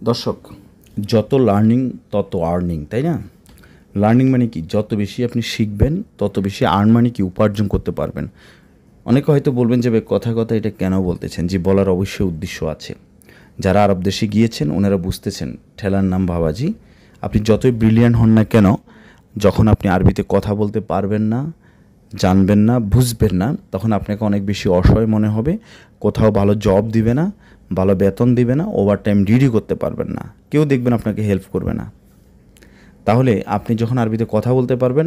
দর্শক, যত লার্নিং তত আর্নিং, তাই না? লার্নিং মানে কি? যত বেশি আপনি শিখবেন তত বেশি আর্ন মানে কি উপার্জন করতে পারবেন। অনেকে হয়তো বলবেন যে ভাই কথা কথা এটা কেন বলতেছেন? যে বলার অবশ্যই উদ্দেশ্য আছে। যারা আরব দেশে গিয়েছেন ওনারা বুঝতেছেন ঠেলার নাম বাবাজি। আপনি যতই ব্রিলিয়ান্ট হন না কেন, যখন আপনি আরবিতে কথা বলতে পারবেন না, জানবেন না, বুঝবেন না, তখন আপনাকে অনেক বেশি অসহায় মনে হবে। কোথাও ভালো জব দিবে না, ভালো বেতন দিবে না, ওভার টাইম ডিউটি করতে পারবেন না, কেউ দেখবেন আপনাকে হেল্প করবে না। তাহলে আপনি যখন আরবিতে কথা বলতে পারবেন,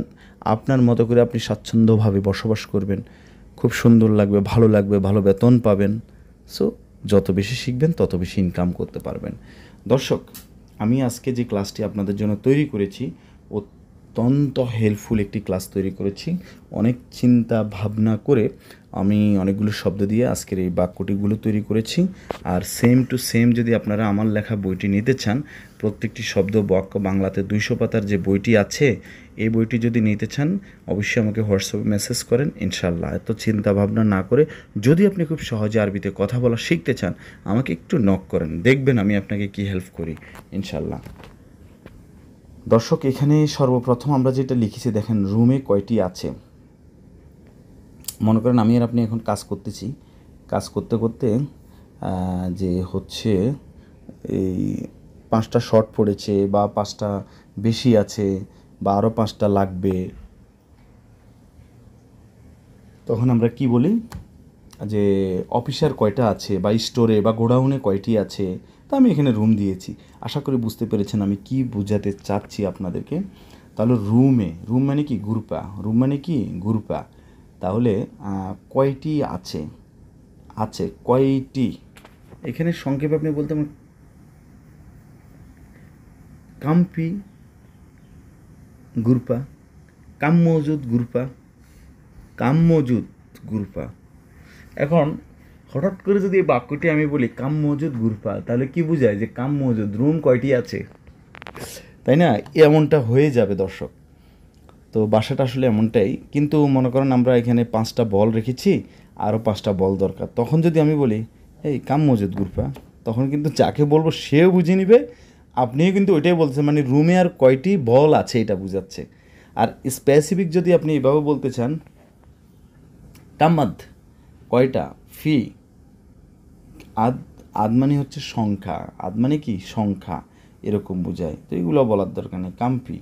আপনার মতো করে আপনি স্বাচ্ছন্দ্যভাবে বসবাস করবেন, খুব সুন্দর লাগবে, ভালো বেতন পাবেন। সো যত বেশি শিখবেন তত বেশি ইনকাম করতে পারবেন। দর্শক, আমি আজকে যে ক্লাসটি আপনাদের জন্য তৈরি করেছি, অত্যন্ত হেল্পফুল একটি ক্লাস তৈরি করেছি। অনেক চিন্তা ভাবনা করে আমি অনেকগুলো শব্দ দিয়ে আজকের এই বাক্যটিগুলো তৈরি করেছি। আর সেম টু সেম যদি আপনারা আমার লেখা বইটি নিতে চান, প্রত্যেকটি শব্দ বাক্য বাংলাতে 200 পাতার যে বইটি আছে, এই বইটি যদি নিতে চান অবশ্যই আমাকে হোয়াটসঅ্যাপে মেসেজ করেন। ইনশাল্লাহ এত চিন্তা ভাবনা না করে, যদি আপনি খুব সহজে আরবিতে কথা বলা শিখতে চান, আমাকে একটু নক করেন, দেখবেন আমি আপনাকে কি হেল্প করি ইনশাল্লাহ। দর্শক, এখানে সর্বপ্রথম আমরা যেটা লিখেছি দেখেন, রুমে কয়টি আছে। মনে করেন আমি আর আপনি এখন কাজ করতেছি, কাজ করতে করতে যে হচ্ছে এই 5টা শর্ট পড়েছে বা 5টা বেশি আছে বা আরও 5টা লাগবে, তখন আমরা কি বলি যে অফিসার কয়টা আছে বা স্টোরে বা গোডাউনে কয়টি আছে। তা আমি এখানে রুম দিয়েছি। আশা করি বুঝতে পেরেছেন আমি কি বোঝাতে চাচ্ছি আপনাদেরকে। তাহলে রুম মানে কি? রুম মানে কি? গ্রুপা। তাহলে কয়টি আছে? আছে কয়টি? এখানে সংক্ষেপে আপনি বলতে পারেন কামপি গ্রুপা, কাম মজুদ গ্রুপা, কাম মজুদ গ্রুপা। এখন হঠাৎ করে যদি এই বাক্যটি আমি বলি কাম মজুদ গ্রুপা, তাহলে কি বোঝায়? যে কাম মজুদ রুম কয়টি আছে, তাই না? এমনটা হয়ে যাবে দর্শক। তো বাসাটা আসলে এমনটাই। কিন্তু মনে করেন আমরা এখানে 5টা বল রেখেছি, আরও 5টা বল দরকার। তখন যদি আমি বলি এই কাম মজুদ গ্রুপা, তখন কিন্তু যাকে বলবো সেও বুঝে নিবে, আপনিও কিন্তু ওইটাই বলছেন, মানে রুমে আর কয়টি বল আছে এটা বুঝাচ্ছে। আর স্পেসিফিক যদি আপনি এভাবে বলতে চান, কামাদ কয়টা, ফি আদ, আদ মানে হচ্ছে সংখ্যা, আদ মানে কি? সংখ্যা, এরকম বোঝায়। তো এগুলো বলার দরকার নেই। কামফি,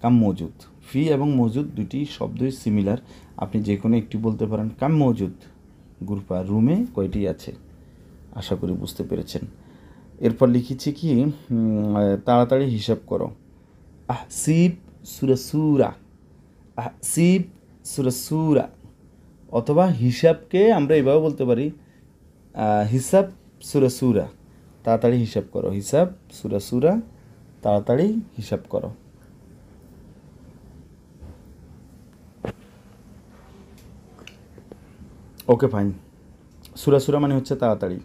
কাম মজুদ। ফি এবং মজুদ দুটি শব্দই সিমিলার, আপনি যে কোনো একটি বলতে পারেন। কাম মজুদ গ্রুপা, রুমে কয়টি আছে। আশা করি বুঝতে পেরেছেন। এরপর লিখেছি কি, তাড়াতাড়ি হিসাব করো। সিব সুরা, সিব সুরা। অথবা হিসাবকে আমরা এভাবে বলতে পারি, হিসাব সুরা, তাড়াতাড়ি হিসাব করো। হিসাব সুরা, তাড়াতাড়ি হিসাব করো। Okay fine. সুরা মানে হচ্ছে তাড়াতাড়ি।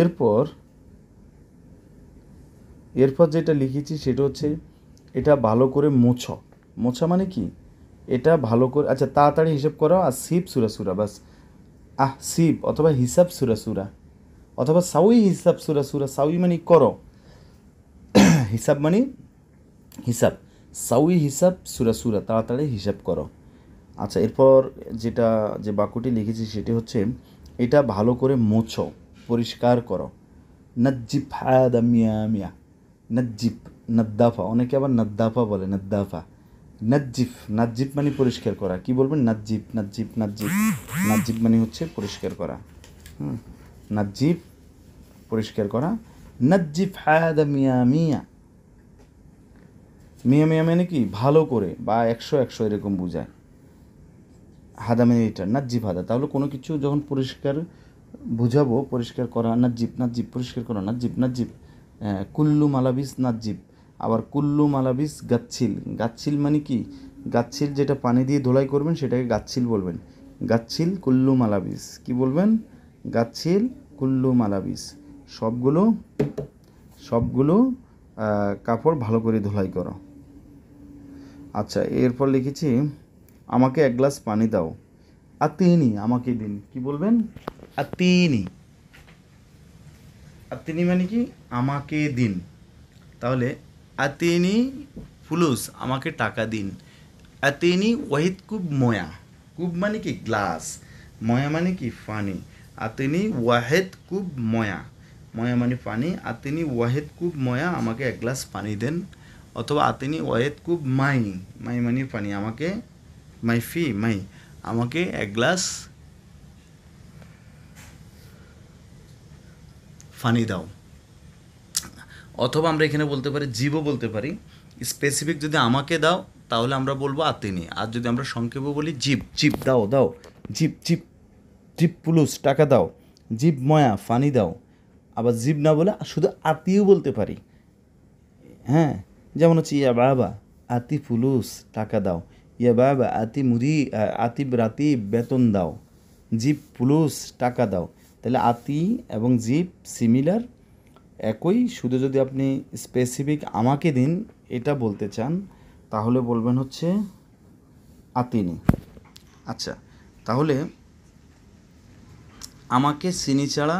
এরপর যেটা লিখেছি সেটা হচ্ছে, এটা ভালো করে মোছো। মোছা মানে কি? এটা ভালো করে, আচ্ছা তাড়াতাড়ি হিসাব করো। আর সিব সুরা, বাস। সিব অথবা হিসাব সুরা, অথবা সাউই হিসাব সুরা। সাউই মানে করো, হিসাব মানে হিসাব। সাউই হিসাব সুরা, তাড়াতাড়ি হিসাব করো। আচ্ছা, এরপর যে বাক্যটি লিখেছি সেটি হচ্ছে, এটা ভালো করে মোছো, পরিষ্কার করো। নাজ্জিব হাদা মিয়া মিয়া, নাজ্জিব, নাদ্দাফা, অনেকে আবার নাদ্দাফা বলে, নাদ্দাফা। নাজ্জিব মানে পরিষ্কার করা। কি বলবেন? নাজ্জিব মানে হচ্ছে পরিষ্কার করা। নাজ্জিব, পরিষ্কার করা। নাজ্জিব হাদা মিয়া মিয়া, মিয়া মানে কি? ভালো করে বা 100 এরকম বোঝায়। হাদা মানে এটা, নাজ্জিব হাদা। তাহলে কোনো কিছু যখন পরিষ্কার বুঝাবো, পরিষ্কার করা, নাজ্জিব পরিষ্কার করা, নাজ্জিব। কুল্লু মালাবিস নাজ্জিব। আবার কুল্লু মালাবিস গাচ্ছিল মানে কি? গাচ্ছিল যেটা পানি দিয়ে ধোলাই করবেন সেটাকে গাচ্ছিল বলবেন। গাচ্ছিল কুল্লু মালাবিস, কি বলবেন? গাচ্ছিল কুল্লু মালাবিস। সবগুলো কাপড় ভালো করে ধোলাই করো। আচ্ছা, এরপর লিখেছি, আমাকে 1 গ্লাস পানি দাও। আতিনি আমাকে দিন, কি বলবেন? আতিনি। আতিনি মানে কি? আমাকে দিন। তাহলে আতিনি ফুলুস, আমাকে টাকা দিন। আতিনি ওয়াহিদ কুব ময়া। কুব মানে কি? গ্লাস। ময়া মানে কি? পানি। আতিনি ওয়াহেদ কুব ময়া। ময়া মানে পানি। আতিনি ওয়াহেদ কুব ময়া, আমাকে এক গ্লাস পানি দেন। অথবা আতিনি ওয়াহেদ কুব মাই। মাই মানে পানি, আমাকে মাই আমাকে এক গ্লাস পানি দাও। অথবা আমরা এখানে বলতে পারি, জীবও বলতে পারি। স্পেসিফিক যদি আমাকে দাও তাহলে আমরা বলবো আতিনি, আর যদি আমরা সংক্ষেপে বলি জীব, জীব দাও দাও, জীব জীব, জীব পুলুস টাকা দাও, জীব ময়া ফানি দাও। আবার জীব না বলে শুধু আতিও বলতে পারি। হ্যাঁ, যেমন হচ্ছে ইয়া বাবা আতি ফুলুস টাকা দাও, ইয়া বাবা আতি মুদি আতি রাতি বেতন দাও, জীব ফুলুস টাকা দাও। তাহলে আতি এবং জীব সিমিলার, একই, শুধু যদি আপনি স্পেসিফিক আমাকে দিন এটা বলতে চান তাহলে বলবেন হচ্ছে আতিনি। আচ্ছা, তাহলে আমাকে চিনি ছাড়া,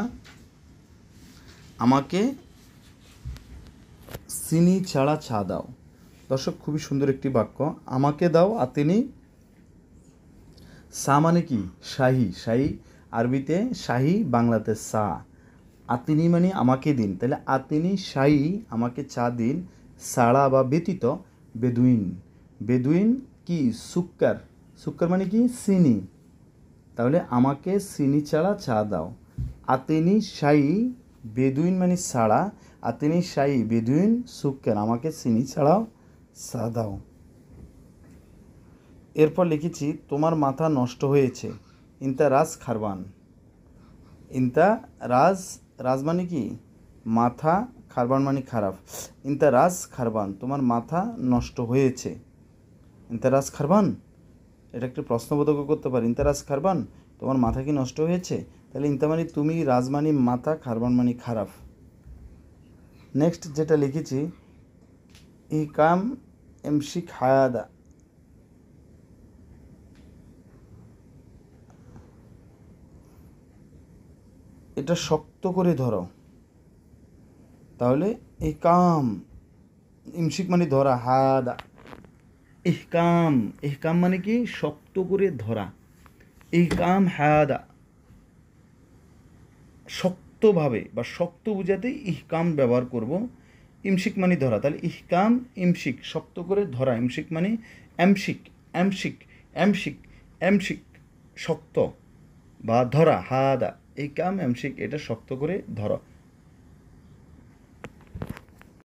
আমাকে চিনি ছাড়া চা দাও। দর্শক, খুবই সুন্দর একটি বাক্য। আমাকে দাও আতিনি। সা মানে কি? শাহি। শাহি আরবিতে শাহি, বাংলাতে সা। আতিনি মানে আমাকে দিন, তাহলে আতিনি শাহি, আমাকে চা দিন। সাড়া বা ব্যতীত, বেদুইন। বেদুইন কি? সুক্কার। সুক্কার মানে কি? চিনি। তাহলে আমাকে চিনি ছাড়া চা দাও। আতিনি শাহি, বেদুইন মানে ছাড়া। আতিনি শাহি বেদুইন সুক্কার, আমাকে চিনি ছাড়াও চা দাও। এরপর লিখেছি তোমার মাথা নষ্ট হয়েছে। ইনতা রাজ খারবান। ইনতা রাজ, রাজ মানে কি? মাথা, খারবান মানে খারাপ। ইনতা রাজ খারবান, তোমার মাথা নষ্ট হয়েছে। ইনতা রাজ খারবান, এটা একটি প্রশ্নবোধক করতে পারি। ইনতা রাজ খারবান, তোমার মাথা কি নষ্ট হয়েছে? তাহলে ইনতা মানে তুমি, রাজ মানে মাথা, খারবান মানে খারাপ। নেক্সট যেটা লিখেছি, ইকাম এমশিক হায়াদা। এটা শক্ত করে ধরো। তাহলে ইকাম, ইমশিক মানে ধরা, হায়াদা। ইহকাম, ইহকাম মানে কি? শক্ত করে ধরা। ইহকাম হায়াদা, শক্তভাবে বা শক্ত বুঝাতে ইহকাম ব্যবহার করব। ইমশিক মানে ধরা, তাহলে ইহকাম ইমশিক, শক্ত করে ধরা। ইমশিক মানে এমশিক, এমশিক, এমশিক, এমশিক শক্ত বা ধরা। হাদা ইহকাম এমশিক, এটা শক্ত করে ধরা।